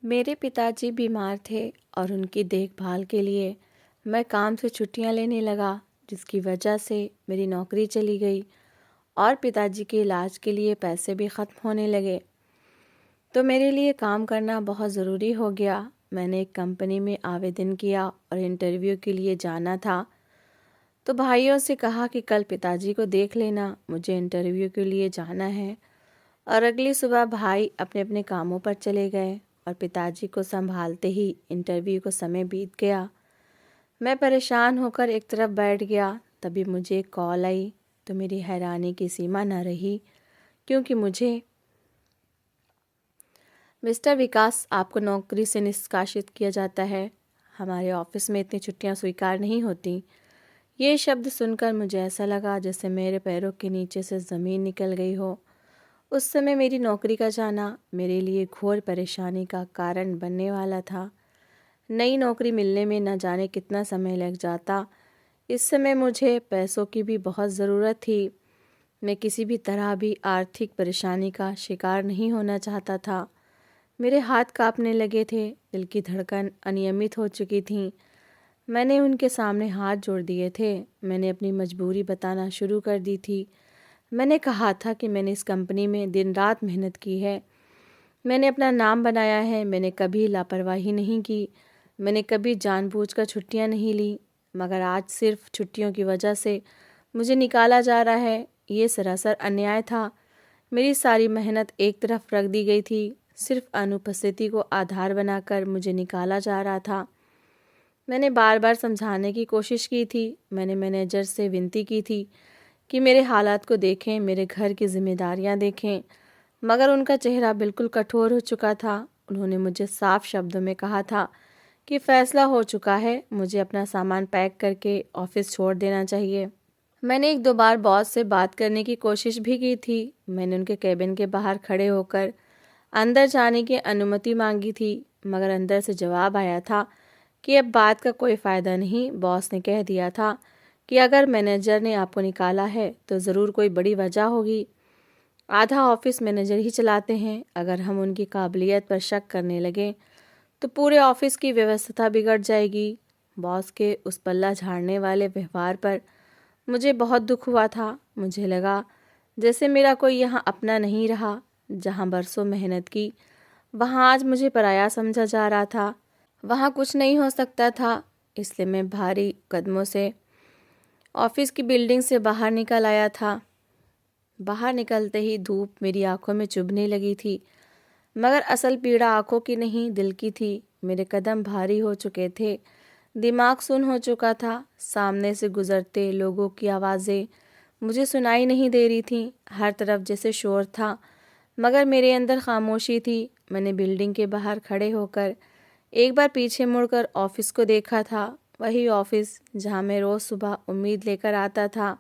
मेरे पिताजी बीमार थे और उनकी देखभाल के लिए मैं काम से छुट्टियां लेने लगा, जिसकी वजह से मेरी नौकरी चली गई और पिताजी के इलाज के लिए पैसे भी ख़त्म होने लगे। तो मेरे लिए काम करना बहुत ज़रूरी हो गया। मैंने एक कंपनी में आवेदन किया और इंटरव्यू के लिए जाना था। तो भाइयों से कहा कि कल पिताजी को देख लेना, मुझे इंटरव्यू के लिए जाना है। और अगली सुबह भाई अपने अपने कामों पर चले गए और पिताजी को संभालते ही इंटरव्यू को समय बीत गया। मैं परेशान होकर एक तरफ बैठ गया। तभी मुझे एक कॉल आई तो मेरी हैरानी की सीमा न रही, क्योंकि मुझे मिस्टर विकास, आपको नौकरी से निष्कासित किया जाता है। हमारे ऑफिस में इतनी छुट्टियां स्वीकार नहीं होती। ये शब्द सुनकर मुझे ऐसा लगा जैसे मेरे पैरों के नीचे से ज़मीन निकल गई हो। उस समय मेरी नौकरी का जाना मेरे लिए घोर परेशानी का कारण बनने वाला था। नई नौकरी मिलने में न जाने कितना समय लग जाता। इस समय मुझे पैसों की भी बहुत ज़रूरत थी। मैं किसी भी तरह भी आर्थिक परेशानी का शिकार नहीं होना चाहता था। मेरे हाथ कांपने लगे थे, दिल की धड़कन अनियमित हो चुकी थी। मैंने उनके सामने हाथ जोड़ दिए थे। मैंने अपनी मजबूरी बताना शुरू कर दी थी। मैंने कहा था कि मैंने इस कंपनी में दिन रात मेहनत की है। मैंने अपना नाम बनाया है। मैंने कभी लापरवाही नहीं की। मैंने कभी जानबूझकर छुट्टियां नहीं ली। मगर आज सिर्फ छुट्टियों की वजह से मुझे निकाला जा रहा है। ये सरासर अन्याय था। मेरी सारी मेहनत एक तरफ रख दी गई थी। सिर्फ अनुपस्थिति को आधार बनाकर मुझे निकाला जा रहा था। मैंने बार बार समझाने की कोशिश की थी। मैंने मैनेजर से विनती की थी कि मेरे हालात को देखें, मेरे घर की जिम्मेदारियां देखें, मगर उनका चेहरा बिल्कुल कठोर हो चुका था। उन्होंने मुझे साफ शब्दों में कहा था कि फ़ैसला हो चुका है, मुझे अपना सामान पैक करके ऑफिस छोड़ देना चाहिए। मैंने एक दो बार बॉस से बात करने की कोशिश भी की थी। मैंने उनके केबिन के बाहर खड़े होकर अंदर जाने की अनुमति मांगी थी, मगर अंदर से जवाब आया था कि अब बात का कोई फ़ायदा नहीं। बॉस ने कह दिया था कि अगर मैनेजर ने आपको निकाला है तो ज़रूर कोई बड़ी वजह होगी। आधा ऑफिस मैनेजर ही चलाते हैं। अगर हम उनकी काबिलियत पर शक करने लगें तो पूरे ऑफिस की व्यवस्था बिगड़ जाएगी। बॉस के उस पल्ला झाड़ने वाले व्यवहार पर मुझे बहुत दुख हुआ था। मुझे लगा जैसे मेरा कोई यहाँ अपना नहीं रहा। जहाँ बरसों मेहनत की, वहाँ आज मुझे पराया समझा जा रहा था। वहाँ कुछ नहीं हो सकता था। इसलिए मैं भारी कदमों से ऑफिस की बिल्डिंग से बाहर निकल आया था। बाहर निकलते ही धूप मेरी आंखों में चुभने लगी थी, मगर असल पीड़ा आंखों की नहीं, दिल की थी। मेरे कदम भारी हो चुके थे, दिमाग सुन्न हो चुका था। सामने से गुजरते लोगों की आवाज़ें मुझे सुनाई नहीं दे रही थीं। हर तरफ जैसे शोर था, मगर मेरे अंदर खामोशी थी। मैंने बिल्डिंग के बाहर खड़े होकर एक बार पीछे मुड़कर ऑफिस को देखा था। वही ऑफिस जहाँ मैं रोज़ सुबह उम्मीद लेकर आता था,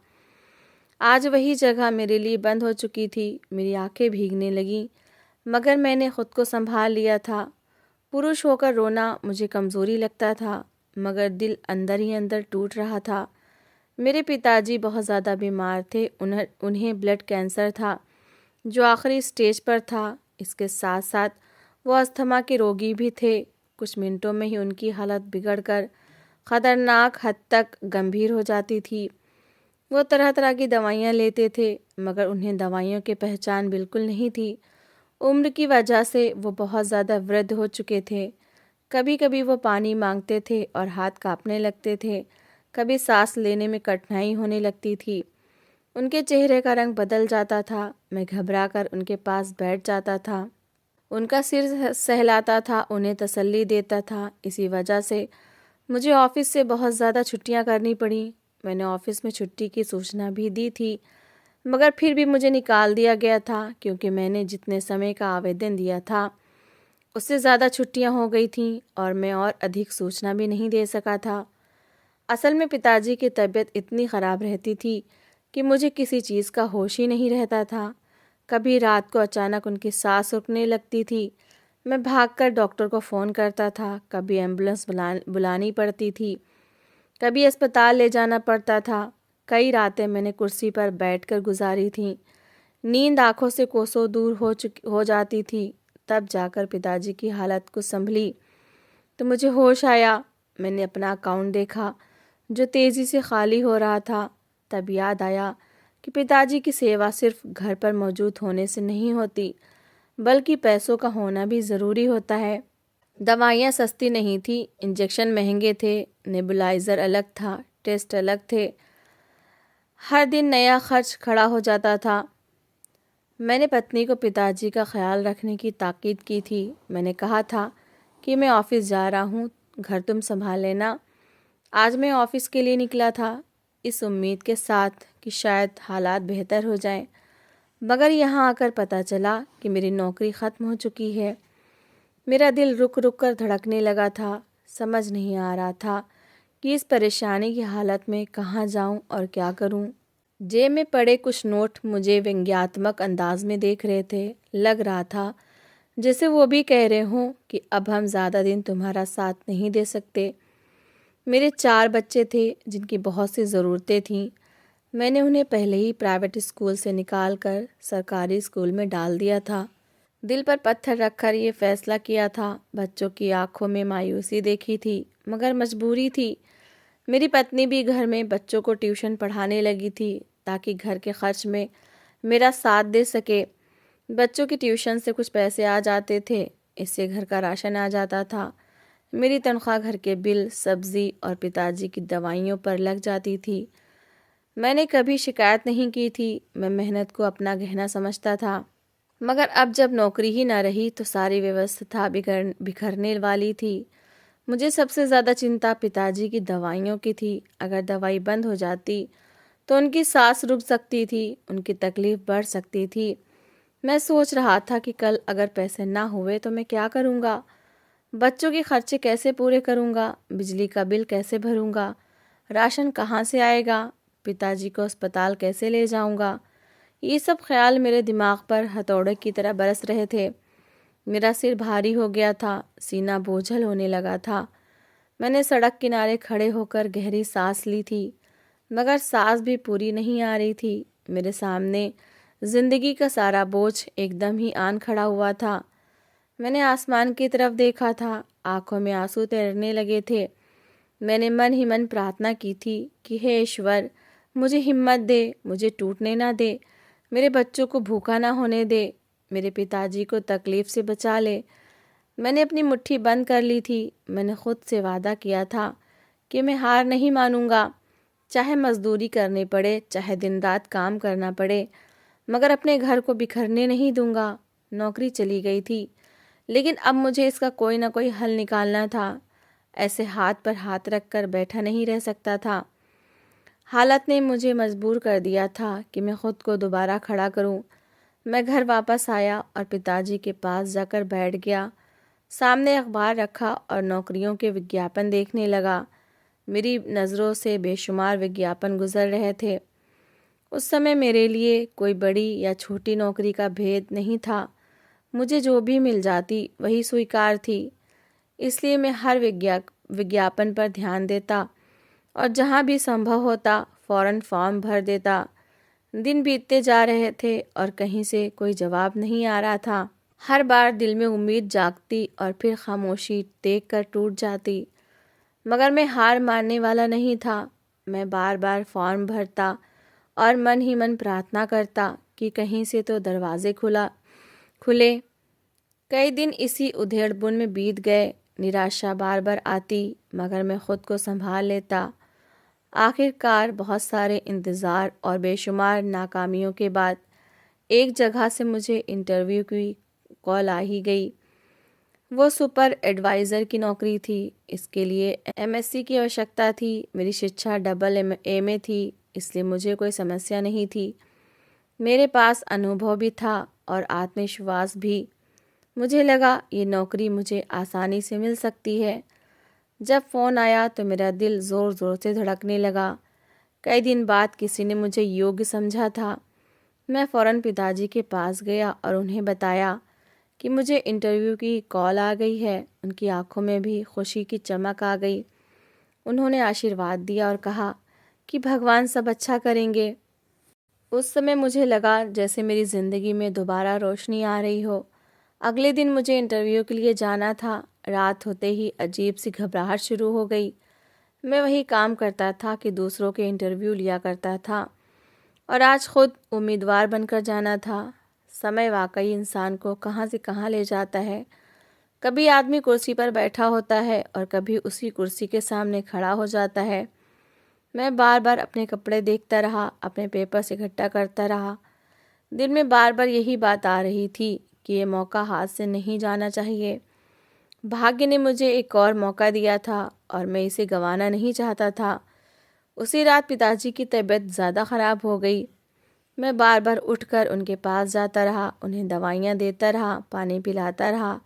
आज वही जगह मेरे लिए बंद हो चुकी थी। मेरी आंखें भीगने लगीं, मगर मैंने खुद को संभाल लिया था। पुरुष होकर रोना मुझे कमज़ोरी लगता था, मगर दिल अंदर ही अंदर टूट रहा था। मेरे पिताजी बहुत ज़्यादा बीमार थे। उन्हें ब्लड कैंसर था, जो आखिरी स्टेज पर था। इसके साथ साथ वो अस्थमा के रोगी भी थे। कुछ मिनटों में ही उनकी हालत बिगड़कर ख़तरनाक हद तक गंभीर हो जाती थी। वो तरह तरह की दवाइयाँ लेते थे, मगर उन्हें दवाइयों की पहचान बिल्कुल नहीं थी। उम्र की वजह से वो बहुत ज़्यादा वृद्ध हो चुके थे। कभी कभी वो पानी मांगते थे और हाथ कांपने लगते थे। कभी सांस लेने में कठिनाई होने लगती थी। उनके चेहरे का रंग बदल जाता था। मैं घबराकर उनके पास बैठ जाता था, उनका सिर सहलाता था, उन्हें तसल्ली देता था। इसी वजह से मुझे ऑफिस से बहुत ज़्यादा छुट्टियां करनी पड़ी। मैंने ऑफिस में छुट्टी की सूचना भी दी थी, मगर फिर भी मुझे निकाल दिया गया था, क्योंकि मैंने जितने समय का आवेदन दिया था उससे ज़्यादा छुट्टियां हो गई थीं और मैं और अधिक सूचना भी नहीं दे सका था। असल में पिताजी की तबीयत इतनी ख़राब रहती थी कि मुझे किसी चीज़ का होश ही नहीं रहता था। कभी रात को अचानक उनकी सांस रुकने लगती थी। मैं भागकर डॉक्टर को फ़ोन करता था। कभी एम्बुलेंस बुलानी पड़ती थी, कभी अस्पताल ले जाना पड़ता था। कई रातें मैंने कुर्सी पर बैठकर गुजारी थीं। नींद आंखों से कोसों दूर हो जाती थी। तब जाकर पिताजी की हालत कुछ संभली तो मुझे होश आया। मैंने अपना अकाउंट देखा जो तेज़ी से खाली हो रहा था। तब याद आया कि पिताजी की सेवा सिर्फ घर पर मौजूद होने से नहीं होती, बल्कि पैसों का होना भी ज़रूरी होता है। दवाइयाँ सस्ती नहीं थी, इंजेक्शन महंगे थे, नेबुलाइज़र अलग था, टेस्ट अलग थे। हर दिन नया खर्च खड़ा हो जाता था। मैंने पत्नी को पिताजी का ख्याल रखने की ताकीद की थी। मैंने कहा था कि मैं ऑफ़िस जा रहा हूँ, घर तुम संभाल लेना। आज मैं ऑफ़िस के लिए निकला था, इस उम्मीद के साथ कि शायद हालात बेहतर हो जाएं, मगर यहाँ आकर पता चला कि मेरी नौकरी ख़त्म हो चुकी है। मेरा दिल रुक रुक कर धड़कने लगा था। समझ नहीं आ रहा था कि इस परेशानी की हालत में कहाँ जाऊँ और क्या करूँ। जेब में पड़े कुछ नोट मुझे व्यंग्यात्मक अंदाज में देख रहे थे। लग रहा था जैसे वो भी कह रहे हों कि अब हम ज़्यादा दिन तुम्हारा साथ नहीं दे सकते। मेरे 4 बच्चे थे जिनकी बहुत सी ज़रूरतें थीं। मैंने उन्हें पहले ही प्राइवेट स्कूल से निकाल कर सरकारी स्कूल में डाल दिया था। दिल पर पत्थर रखकर ये फैसला किया था। बच्चों की आंखों में मायूसी देखी थी, मगर मजबूरी थी। मेरी पत्नी भी घर में बच्चों को ट्यूशन पढ़ाने लगी थी ताकि घर के खर्च में मेरा साथ दे सके। बच्चों की ट्यूशन से कुछ पैसे आ जाते थे, इससे घर का राशन आ जाता था। मेरी तनख्वाह घर के बिल, सब्जी और पिताजी की दवाइयों पर लग जाती थी। मैंने कभी शिकायत नहीं की थी। मैं मेहनत को अपना गहना समझता था। मगर अब जब नौकरी ही ना रही तो सारी व्यवस्था बिखरने वाली थी। मुझे सबसे ज़्यादा चिंता पिताजी की दवाइयों की थी। अगर दवाई बंद हो जाती तो उनकी सांस रुक सकती थी, उनकी तकलीफ़ बढ़ सकती थी। मैं सोच रहा था कि कल अगर पैसे ना हुए तो मैं क्या करूँगा? बच्चों के खर्चे कैसे पूरे करूँगा? बिजली का बिल कैसे भरूँगा? राशन कहाँ से आएगा? पिताजी को अस्पताल कैसे ले जाऊँगा? ये सब ख्याल मेरे दिमाग पर हथौड़े की तरह बरस रहे थे। मेरा सिर भारी हो गया था, सीना बोझल होने लगा था। मैंने सड़क किनारे खड़े होकर गहरी सांस ली थी, मगर सांस भी पूरी नहीं आ रही थी। मेरे सामने जिंदगी का सारा बोझ एकदम ही आन खड़ा हुआ था। मैंने आसमान की तरफ देखा था, आंखों में आंसू तैरने लगे थे। मैंने मन ही मन प्रार्थना की थी कि हे ईश्वर, मुझे हिम्मत दे, मुझे टूटने ना दे, मेरे बच्चों को भूखा ना होने दे, मेरे पिताजी को तकलीफ़ से बचा ले। मैंने अपनी मुट्ठी बंद कर ली थी। मैंने खुद से वादा किया था कि मैं हार नहीं मानूंगा, चाहे मजदूरी करनी पड़े, चाहे दिन रात काम करना पड़े, मगर अपने घर को बिखरने नहीं दूंगा। नौकरी चली गई थी, लेकिन अब मुझे इसका कोई ना कोई हल निकालना था। ऐसे हाथ पर हाथ रख कर बैठा नहीं रह सकता था। हालत ने मुझे मजबूर कर दिया था कि मैं खुद को दोबारा खड़ा करूं। मैं घर वापस आया और पिताजी के पास जाकर बैठ गया। सामने अखबार रखा और नौकरियों के विज्ञापन देखने लगा। मेरी नज़रों से बेशुमार विज्ञापन गुजर रहे थे। उस समय मेरे लिए कोई बड़ी या छोटी नौकरी का भेद नहीं था। मुझे जो भी मिल जाती वही स्वीकार थी। इसलिए मैं हर विज्ञापन पर ध्यान देता और जहाँ भी संभव होता फ़ौरन फॉर्म भर देता। दिन बीतते जा रहे थे और कहीं से कोई जवाब नहीं आ रहा था। हर बार दिल में उम्मीद जागती और फिर खामोशी देख कर टूट जाती। मगर मैं हार मानने वाला नहीं था। मैं बार बार फॉर्म भरता और मन ही मन प्रार्थना करता कि कहीं से तो दरवाजे खुले। कई दिन इसी उधेड़-बुन में बीत गए। निराशा बार बार आती, मगर मैं खुद को संभाल लेता। आखिरकार बहुत सारे इंतज़ार और बेशुमार नाकामियों के बाद एक जगह से मुझे इंटरव्यू की कॉल आ ही गई। वो सुपर एडवाइज़र की नौकरी थी। इसके लिए एमएससी की आवश्यकता थी। मेरी शिक्षा डबल एमए थी, इसलिए मुझे कोई समस्या नहीं थी। मेरे पास अनुभव भी था और आत्मविश्वास भी। मुझे लगा ये नौकरी मुझे आसानी से मिल सकती है। जब फ़ोन आया तो मेरा दिल ज़ोर ज़ोर से धड़कने लगा। कई दिन बाद किसी ने मुझे योग्य समझा था। मैं फ़ौरन पिताजी के पास गया और उन्हें बताया कि मुझे इंटरव्यू की कॉल आ गई है। उनकी आंखों में भी खुशी की चमक आ गई। उन्होंने आशीर्वाद दिया और कहा कि भगवान सब अच्छा करेंगे। उस समय मुझे लगा जैसे मेरी ज़िंदगी में दोबारा रोशनी आ रही हो। अगले दिन मुझे इंटरव्यू के लिए जाना था। रात होते ही अजीब सी घबराहट शुरू हो गई। मैं वही काम करता था कि दूसरों के इंटरव्यू लिया करता था, और आज खुद उम्मीदवार बनकर जाना था। समय वाकई इंसान को कहाँ से कहाँ ले जाता है। कभी आदमी कुर्सी पर बैठा होता है और कभी उसी कुर्सी के सामने खड़ा हो जाता है। मैं बार बार अपने कपड़े देखता रहा, अपने पेपर्स इकट्ठा करता रहा। दिल में बार बार यही बात आ रही थी कि ये मौका हाथ से नहीं जाना चाहिए। भाग्य ने मुझे एक और मौका दिया था और मैं इसे गंवाना नहीं चाहता था। उसी रात पिताजी की तबीयत ज़्यादा ख़राब हो गई। मैं बार बार उठकर उनके पास जाता रहा, उन्हें दवाइयाँ देता रहा, पानी पिलाता रहा।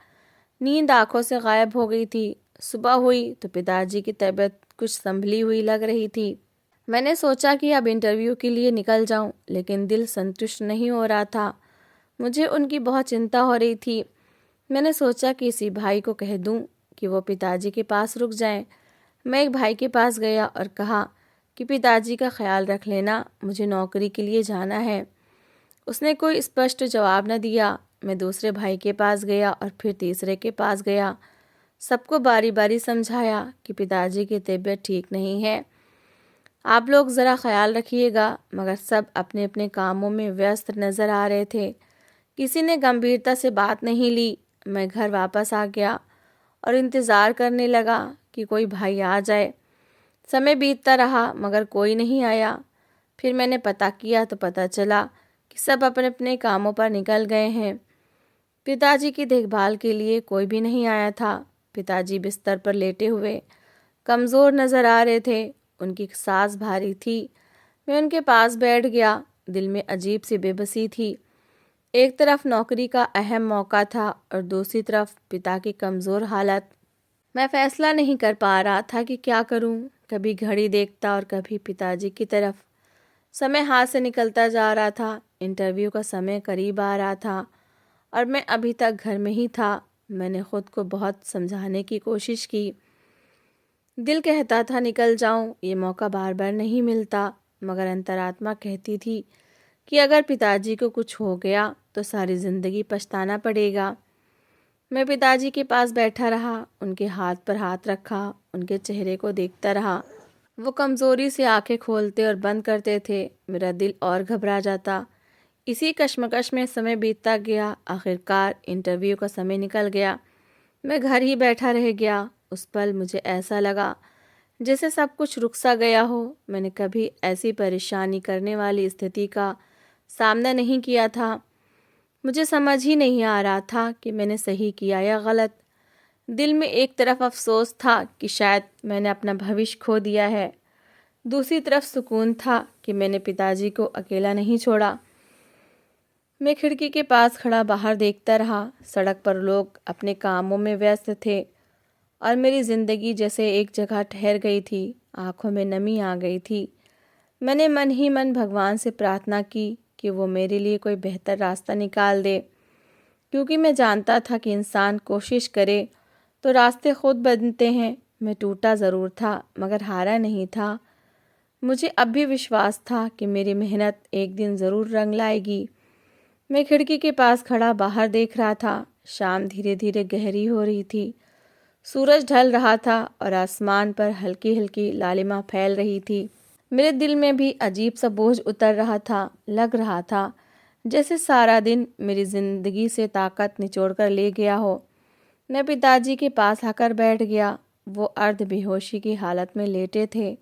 नींद आंखों से गायब हो गई थी। सुबह हुई तो पिताजी की तबीयत कुछ संभली हुई लग रही थी। मैंने सोचा कि अब इंटरव्यू के लिए निकल जाऊं, लेकिन दिल संतुष्ट नहीं हो रहा था। मुझे उनकी बहुत चिंता हो रही थी। मैंने सोचा कि इसी भाई को कह दूं कि वो पिताजी के पास रुक जाएं। मैं एक भाई के पास गया और कहा कि पिताजी का ख्याल रख लेना, मुझे नौकरी के लिए जाना है। उसने कोई स्पष्ट जवाब न दिया। मैं दूसरे भाई के पास गया और फिर तीसरे के पास गया। सबको बारी बारी समझाया कि पिताजी की तबीयत ठीक नहीं है, आप लोग ज़रा ख्याल रखिएगा, मगर सब अपने अपने कामों में व्यस्त नज़र आ रहे थे। किसी ने गंभीरता से बात नहीं ली। मैं घर वापस आ गया और इंतज़ार करने लगा कि कोई भाई आ जाए। समय बीतता रहा मगर कोई नहीं आया। फिर मैंने पता किया तो पता चला कि सब अपने अपने कामों पर निकल गए हैं। पिताजी की देखभाल के लिए कोई भी नहीं आया था। पिताजी बिस्तर पर लेटे हुए कमज़ोर नज़र आ रहे थे। उनकी सांस भारी थी। मैं उनके पास बैठ गया। दिल में अजीब सी बेबसी थी। एक तरफ नौकरी का अहम मौका था और दूसरी तरफ पिता की कमज़ोर हालत। मैं फैसला नहीं कर पा रहा था कि क्या करूं। कभी घड़ी देखता और कभी पिताजी की तरफ। समय हाथ से निकलता जा रहा था। इंटरव्यू का समय करीब आ रहा था और मैं अभी तक घर में ही था। मैंने खुद को बहुत समझाने की कोशिश की। दिल कहता था निकल जाऊं, ये मौका बार बार नहीं मिलता, मगर अंतरात्मा कहती थी कि अगर पिताजी को कुछ हो गया तो सारी ज़िंदगी पछताना पड़ेगा। मैं पिताजी के पास बैठा रहा, उनके हाथ पर हाथ रखा, उनके चेहरे को देखता रहा। वो कमज़ोरी से आंखें खोलते और बंद करते थे। मेरा दिल और घबरा जाता। इसी कश्मकश में समय बीतता गया। आखिरकार इंटरव्यू का समय निकल गया। मैं घर ही बैठा रह गया। उस पल मुझे ऐसा लगा जैसे सब कुछ रुक सा गया हो। मैंने कभी ऐसी परेशानी करने वाली स्थिति का सामना नहीं किया था। मुझे समझ ही नहीं आ रहा था कि मैंने सही किया या गलत। दिल में एक तरफ अफसोस था कि शायद मैंने अपना भविष्य खो दिया है। दूसरी तरफ सुकून था कि मैंने पिताजी को अकेला नहीं छोड़ा। मैं खिड़की के पास खड़ा बाहर देखता रहा। सड़क पर लोग अपने कामों में व्यस्त थे और मेरी ज़िंदगी जैसे एक जगह ठहर गई थी। आंखों में नमी आ गई थी। मैंने मन ही मन भगवान से प्रार्थना की कि वो मेरे लिए कोई बेहतर रास्ता निकाल दे, क्योंकि मैं जानता था कि इंसान कोशिश करे तो रास्ते खुद बनते हैं। मैं टूटा ज़रूर था मगर हारा नहीं था। मुझे अब भी विश्वास था कि मेरी मेहनत एक दिन ज़रूर रंग लाएगी। मैं खिड़की के पास खड़ा बाहर देख रहा था। शाम धीरे धीरे गहरी हो रही थी। सूरज ढल रहा था और आसमान पर हल्की हल्की लालिमा फैल रही थी। मेरे दिल में भी अजीब सा बोझ उतर रहा था। लग रहा था जैसे सारा दिन मेरी ज़िंदगी से ताकत निचोड़ कर ले गया हो। मैं पिताजी के पास आकर बैठ गया। वो अर्ध बेहोशी की हालत में लेटे थे।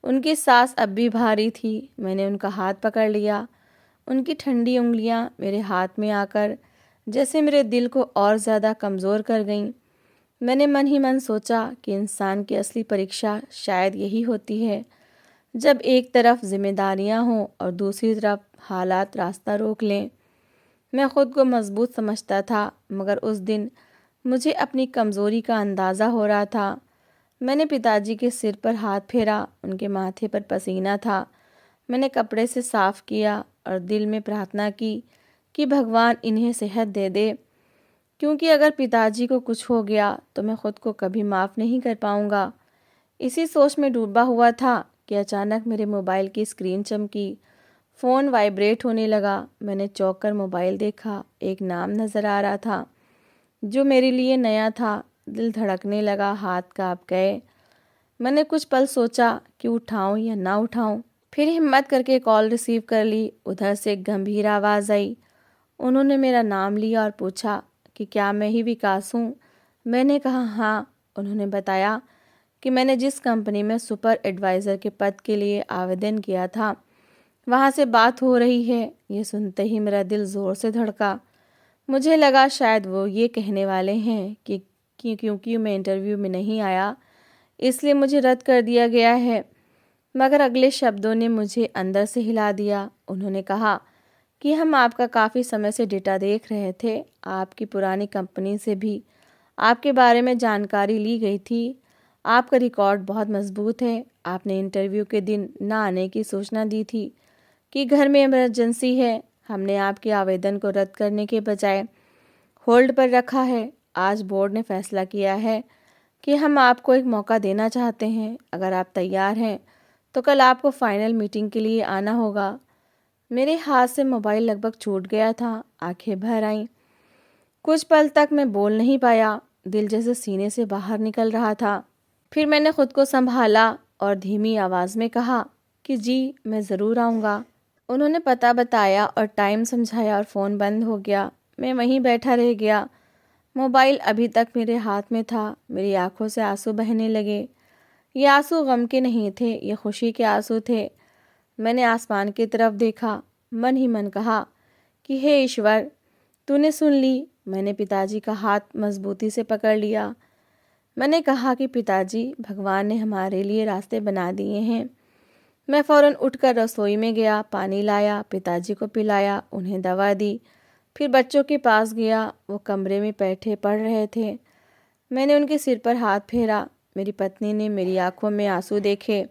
उनकी सांस अब भी भारी थी। मैंने उनका हाथ पकड़ लिया। उनकी ठंडी उंगलियां मेरे हाथ में आकर जैसे मेरे दिल को और ज़्यादा कमज़ोर कर गईं। मैंने मन ही मन सोचा कि इंसान की असली परीक्षा शायद यही होती है, जब एक तरफ जिम्मेदारियां हों और दूसरी तरफ हालात रास्ता रोक लें। मैं ख़ुद को मजबूत समझता था, मगर उस दिन मुझे अपनी कमज़ोरी का अंदाज़ा हो रहा था। मैंने पिताजी के सिर पर हाथ फेरा। उनके माथे पर पसीना था। मैंने कपड़े से साफ़ किया और दिल में प्रार्थना की कि भगवान इन्हें सेहत दे दे, क्योंकि अगर पिताजी को कुछ हो गया तो मैं ख़ुद को कभी माफ़ नहीं कर पाऊँगा। इसी सोच में डूबा हुआ था कि अचानक मेरे मोबाइल की स्क्रीन चमकी। फ़ोन वाइब्रेट होने लगा। मैंने चौंक कर मोबाइल देखा। एक नाम नज़र आ रहा था जो मेरे लिए नया था। दिल धड़कने लगा, हाथ काँप गए। मैंने कुछ पल सोचा कि उठाऊं या ना उठाऊं, फिर हिम्मत करके कॉल रिसीव कर ली। उधर से एक गंभीर आवाज़ आई। उन्होंने मेरा नाम लिया और पूछा कि क्या मैं ही विकास हूँ। मैंने कहा हाँ। उन्होंने बताया कि मैंने जिस कंपनी में सुपर एडवाइज़र के पद के लिए आवेदन किया था वहाँ से बात हो रही है। ये सुनते ही मेरा दिल ज़ोर से धड़का। मुझे लगा शायद वो ये कहने वाले हैं कि क्योंकि मैं इंटरव्यू में नहीं आया इसलिए मुझे रद्द कर दिया गया है। मगर अगले शब्दों ने मुझे अंदर से हिला दिया। उन्होंने कहा कि हम आपका काफ़ी समय से डेटा देख रहे थे। आपकी पुरानी कंपनी से भी आपके बारे में जानकारी ली गई थी। आपका रिकॉर्ड बहुत मजबूत है। आपने इंटरव्यू के दिन ना आने की सूचना दी थी कि घर में इमरजेंसी है। हमने आपके आवेदन को रद्द करने के बजाय होल्ड पर रखा है। आज बोर्ड ने फैसला किया है कि हम आपको एक मौका देना चाहते हैं। अगर आप तैयार हैं तो कल आपको फाइनल मीटिंग के लिए आना होगा। मेरे हाथ से मोबाइल लगभग छूट गया था। आंखें भर आईं। कुछ पल तक मैं बोल नहीं पाया। दिल जैसे सीने से बाहर निकल रहा था। फिर मैंने खुद को संभाला और धीमी आवाज़ में कहा कि जी, मैं ज़रूर आऊँगा। उन्होंने पता बताया और टाइम समझाया और फ़ोन बंद हो गया। मैं वहीं बैठा रह गया। मोबाइल अभी तक मेरे हाथ में था। मेरी आंखों से आंसू बहने लगे। ये आंसू गम के नहीं थे, ये खुशी के आंसू थे। मैंने आसमान की तरफ देखा। मन ही मन कहा कि हे ईश्वर, तूने सुन ली। मैंने पिताजी का हाथ मजबूती से पकड़ लिया। मैंने कहा कि पिताजी, भगवान ने हमारे लिए रास्ते बना दिए हैं। मैं फ़ौरन उठकर रसोई में गया, पानी लाया, पिताजी को पिलाया, उन्हें दवा दी। फिर बच्चों के पास गया। वो कमरे में बैठे पढ़ रहे थे। मैंने उनके सिर पर हाथ फेरा। मेरी पत्नी ने मेरी आंखों में आंसू देखे।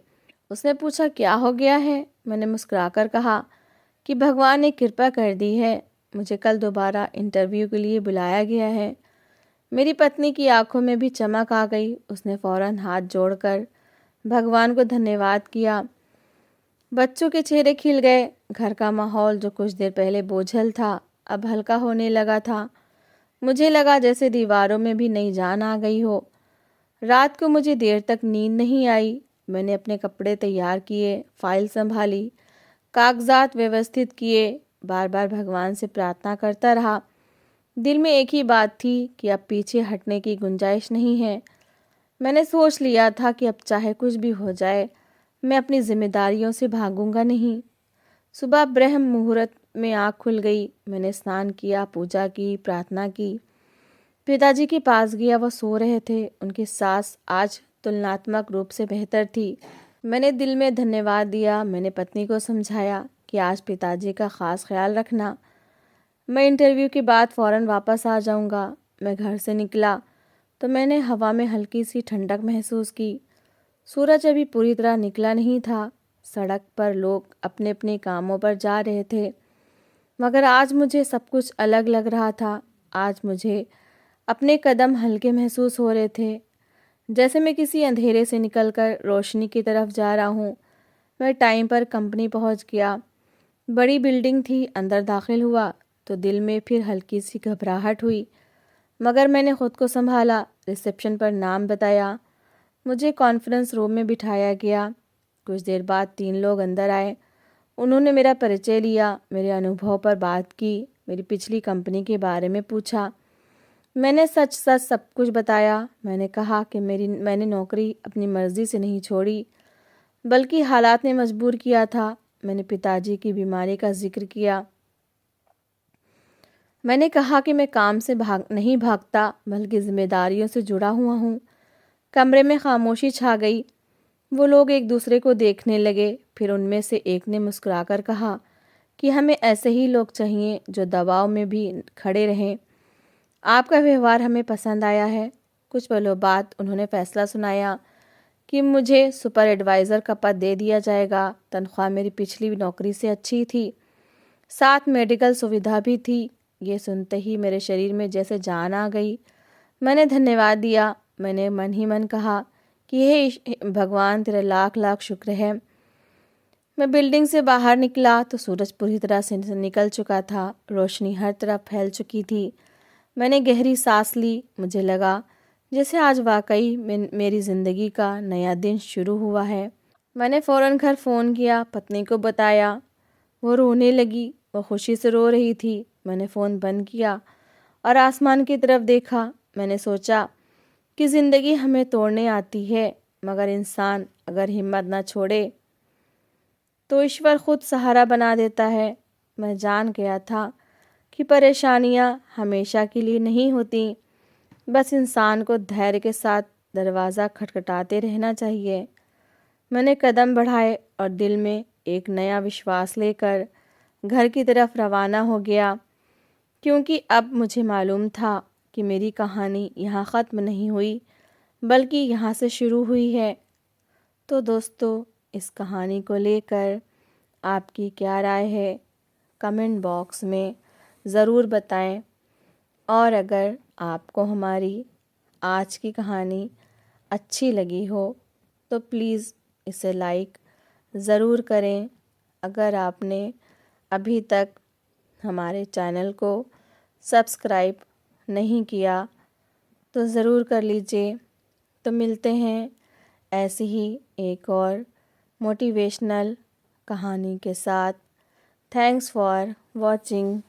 उसने पूछा क्या हो गया है। मैंने मुस्कुराकर कहा कि भगवान ने कृपा कर दी है। मुझे कल दोबारा इंटरव्यू के लिए बुलाया गया है। मेरी पत्नी की आंखों में भी चमक आ गई। उसने फ़ौरन हाथ जोड़कर भगवान को धन्यवाद किया। बच्चों के चेहरे खिल गए। घर का माहौल जो कुछ देर पहले बोझल था अब हल्का होने लगा था। मुझे लगा जैसे दीवारों में भी नई जान आ गई हो। रात को मुझे देर तक नींद नहीं आई। मैंने अपने कपड़े तैयार किए, फाइल संभाली, कागजात व्यवस्थित किए, बार बार भगवान से प्रार्थना करता रहा। दिल में एक ही बात थी कि अब पीछे हटने की गुंजाइश नहीं है। मैंने सोच लिया था कि अब चाहे कुछ भी हो जाए, मैं अपनी जिम्मेदारियों से भागूंगा नहीं। सुबह ब्रह्म मुहूर्त में आँख खुल गई। मैंने स्नान किया, पूजा की, प्रार्थना की। पिताजी के पास गया। वह सो रहे थे। उनकी सांस आज तुलनात्मक रूप से बेहतर थी। मैंने दिल में धन्यवाद दिया। मैंने पत्नी को समझाया कि आज पिताजी का ख़ास ख्याल रखना। मैं इंटरव्यू के बाद फ़ौरन वापस आ जाऊंगा। मैं घर से निकला तो मैंने हवा में हल्की सी ठंडक महसूस की। सूरज अभी पूरी तरह निकला नहीं था। सड़क पर लोग अपने अपने कामों पर जा रहे थे, मगर आज मुझे सब कुछ अलग लग रहा था। आज मुझे अपने कदम हल्के महसूस हो रहे थे, जैसे मैं किसी अंधेरे से निकलकर रोशनी की तरफ जा रहा हूँ। मैं टाइम पर कंपनी पहुँच गया। बड़ी बिल्डिंग थी। अंदर दाखिल हुआ तो दिल में फिर हल्की सी घबराहट हुई, मगर मैंने खुद को संभाला। रिसेप्शन पर नाम बताया। मुझे कॉन्फ्रेंस रूम में बिठाया गया। कुछ देर बाद 3 लोग अंदर आए। उन्होंने मेरा परिचय लिया, मेरे अनुभव पर बात की, मेरी पिछली कंपनी के बारे में पूछा। मैंने सच सच सब कुछ बताया। मैंने कहा कि मैंने नौकरी अपनी मर्जी से नहीं छोड़ी, बल्कि हालात ने मजबूर किया था। मैंने पिताजी की बीमारी का जिक्र किया। मैंने कहा कि मैं काम से नहीं भागता, बल्कि जिम्मेदारियों से जुड़ा हुआ हूँ। कमरे में खामोशी छा गई। वो लोग एक दूसरे को देखने लगे। फिर उनमें से एक ने मुस्कुराकर कहा कि हमें ऐसे ही लोग चाहिए जो दबाव में भी खड़े रहें। आपका व्यवहार हमें पसंद आया है। कुछ पलों बाद उन्होंने फैसला सुनाया कि मुझे सुपर एडवाइज़र का पद दे दिया जाएगा। तनख्वाह मेरी पिछली नौकरी से अच्छी थी, साथ मेडिकल सुविधा भी थी। ये सुनते ही मेरे शरीर में जैसे जान आ गई। मैंने धन्यवाद दिया। मैंने मन ही मन कहा कि हे भगवान, तेरा लाख लाख शुक्र है। मैं बिल्डिंग से बाहर निकला तो सूरज पूरी तरह से निकल चुका था, रोशनी हर तरफ फैल चुकी थी। मैंने गहरी सांस ली। मुझे लगा जैसे आज वाकई मेरी ज़िंदगी का नया दिन शुरू हुआ है। मैंने फ़ौरन घर फ़ोन किया, पत्नी को बताया। वो रोने लगी, वो खुशी से रो रही थी। मैंने फ़ोन बंद किया और आसमान की तरफ देखा। मैंने सोचा कि ज़िंदगी हमें तोड़ने आती है, मगर इंसान अगर हिम्मत ना छोड़े तो ईश्वर खुद सहारा बना देता है। मैं जान गया था कि परेशानियां हमेशा के लिए नहीं होती, बस इंसान को धैर्य के साथ दरवाज़ा खटखटाते रहना चाहिए। मैंने कदम बढ़ाए और दिल में एक नया विश्वास लेकर घर की तरफ रवाना हो गया, क्योंकि अब मुझे मालूम था कि मेरी कहानी यहाँ ख़त्म नहीं हुई, बल्कि यहाँ से शुरू हुई है। तो दोस्तों, इस कहानी को लेकर आपकी क्या राय है, कमेंट बॉक्स में ज़रूर बताएं। और अगर आपको हमारी आज की कहानी अच्छी लगी हो तो प्लीज़ इसे लाइक ज़रूर करें। अगर आपने अभी तक हमारे चैनल को सब्सक्राइब नहीं किया तो ज़रूर कर लीजिए। तो मिलते हैं ऐसी ही एक और मोटिवेशनल कहानी के साथ। Thanks for watching.